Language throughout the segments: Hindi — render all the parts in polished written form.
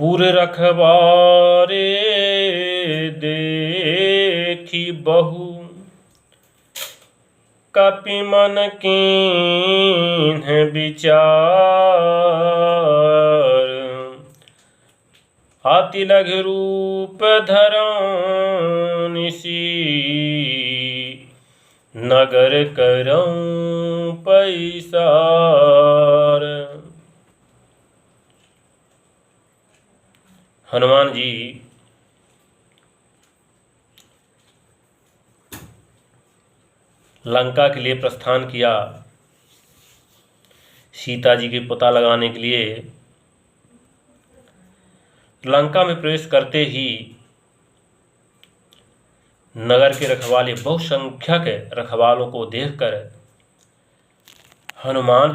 पुर रखवारे देखी बहु, कपि मन कीन्ह विचार। अति लघु रूप धरऊं निसी, नगर करऊं पैसार। हनुमान जी लंका के लिए प्रस्थान किया। सीता जी के पता लगाने के लिए लंका में प्रवेश करते ही नगर के रखवाले, बहुसंख्यक रखवालों को देखकर हनुमान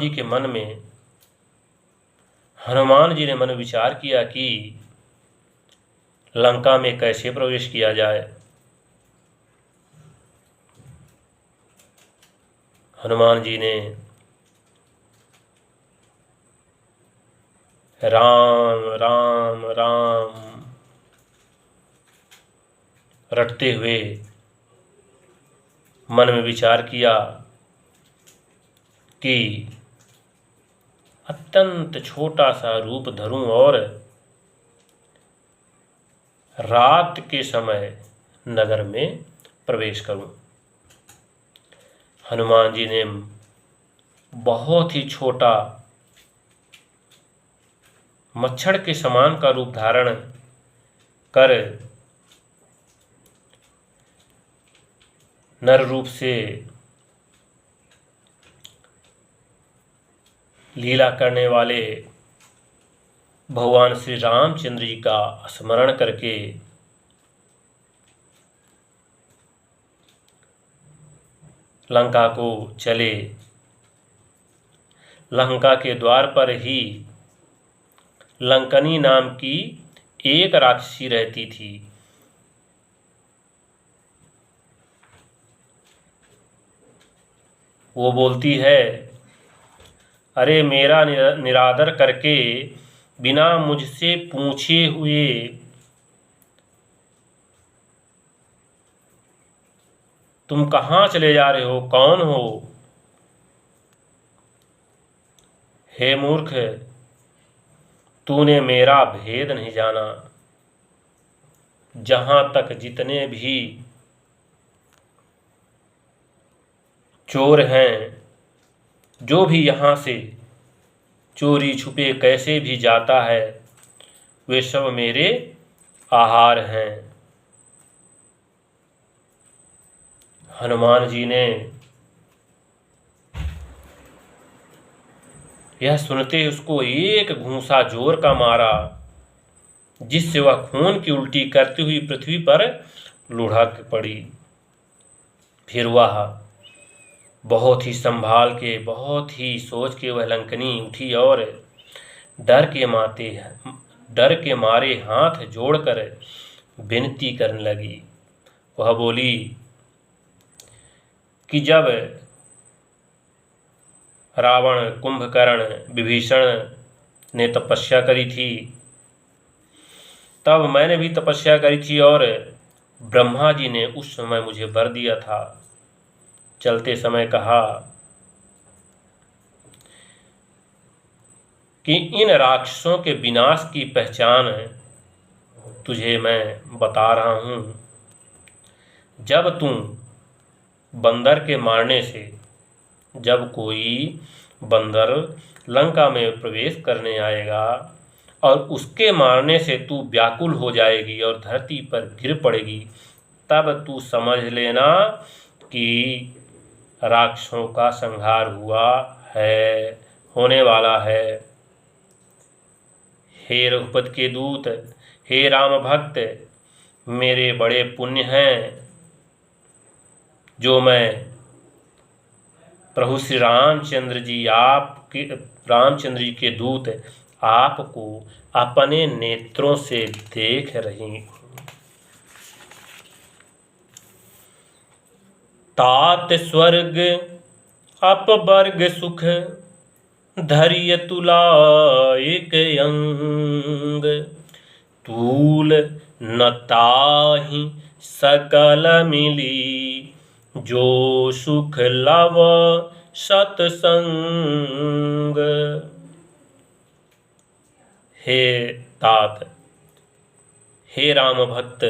जी ने मन विचार किया कि लंका में कैसे प्रवेश किया जाए। हनुमान जी ने राम राम राम रटते हुए मन में विचार किया कि अत्यंत छोटा सा रूप धरूं और रात के समय नगर में प्रवेश करूं। हनुमान जी ने बहुत ही छोटा मच्छर के समान का रूप धारण कर नर रूप से लीला करने वाले भगवान श्री रामचंद्र जी का स्मरण करके लंका को चले। लंका के द्वार पर ही लंकनी नाम की एक राक्षसी रहती थी। वो बोलती है, अरे मेरा निरादर करके बिना मुझसे पूछे हुए तुम कहाँ चले जा रहे हो? कौन हो? हे मूर्ख, तूने मेरा भेद नहीं जाना। जहाँ तक जितने भी चोर हैं, जो भी यहाँ से चोरी छुपे कैसे भी जाता है, वे सब मेरे आहार हैं। हनुमान जी ने यह सुनते उसको एक घूंसा जोर का मारा, जिससे वह खून की उल्टी करती हुई पृथ्वी पर लुढ़क पड़ी। फिर वह बहुत ही संभाल के, बहुत ही सोच के वह लंकनी उठी और डर के मारे हाथ जोड़कर विनती करने लगी। वह बोली कि जब रावण, कुंभकर्ण, विभीषण ने तपस्या करी थी, तब मैंने भी तपस्या करी थी और ब्रह्मा जी ने उस समय मुझे वर दिया था। चलते समय कहा कि इन राक्षसों के विनाश की पहचान तुझे मैं बता रहा हूँ। जब तुम बंदर के मारने से, जब कोई बंदर लंका में प्रवेश करने आएगा और उसके मारने से तू व्याकुल हो जाएगी और धरती पर गिर पड़ेगी, तब तू समझ लेना कि राक्षसों का संहार होने वाला है। हे रघुपति के दूत, हे राम भक्त, मेरे बड़े पुण्य हैं जो मैं प्रभु श्री रामचंद्र जी के दूत आपको अपने नेत्रों से देख रही हूँ। तात स्वर्ग अपवर्ग सुख, धैर्य तुला एक अंग। तूल न ताहि सकल मिली, जो सुख लव सतसंग। हे तात, हे राम भक्त,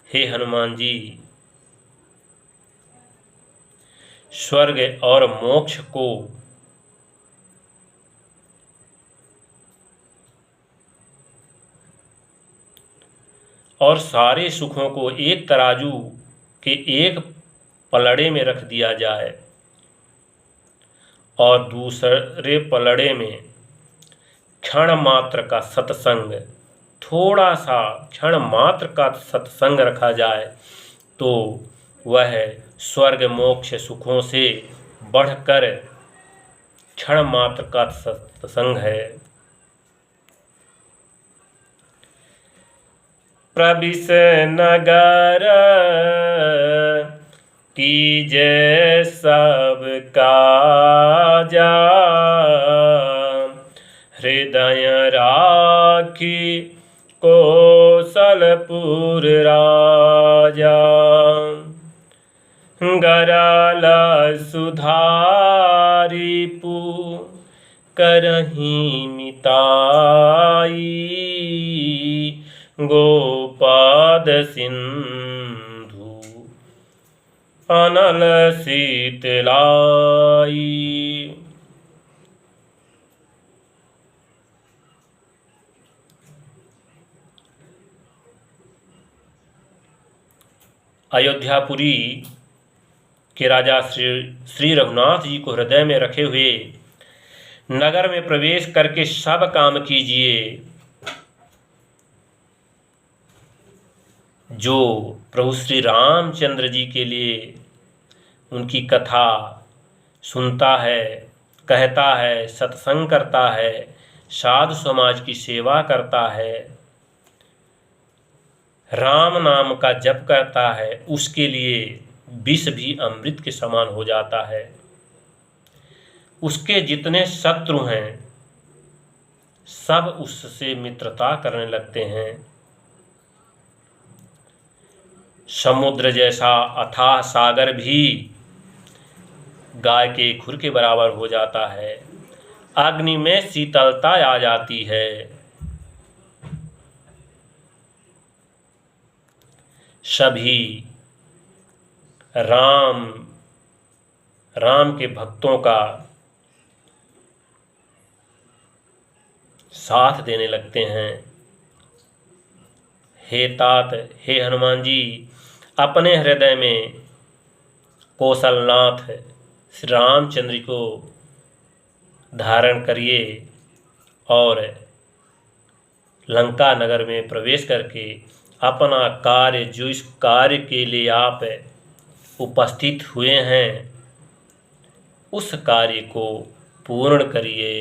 हे हनुमान जी, स्वर्ग और मोक्ष को और सारे सुखों को एक तराजू के एक पलड़े में रख दिया जाए और दूसरे पलड़े में क्षण मात्र का सत्संग, थोड़ा सा क्षण मात्र का सत्संग रखा जाए तो वह स्वर्ग मोक्ष सुखों से बढ़कर क्षण मात्र का सत्संग है। प्रविश नगर कीजय सब काजा, हृदय राखी कौशलपुर राजा। गराल सुधारी पू करही मिताई, गोपाद सिंधु अनल शीतलाई। अयोध्यापुरी के राजा श्री रघुनाथ जी को हृदय में रखे हुए नगर में प्रवेश करके सब काम कीजिए जो प्रभु श्री रामचंद्र जी के लिए उनकी कथा सुनता है, कहता है, सत्संग करता है, साधु समाज की सेवा करता है, राम नाम का जप करता है, उसके लिए विष भी अमृत के समान हो जाता है। उसके जितने शत्रु हैं सब उससे मित्रता करने लगते हैं। समुद्र जैसा अथाह सागर भी गाय के खुर के बराबर हो जाता है। अग्नि में शीतलता आ जाती है। सभी राम के भक्तों का साथ देने लगते हैं। हे तात, हे हनुमान जी, अपने हृदय में कौशलनाथ श्री रामचंद्र को धारण करिए और लंका नगर में प्रवेश करके अपना कार्य, जो इस कार्य के लिए आप उपस्थित हुए हैं, उस कार्य को पूर्ण करिए।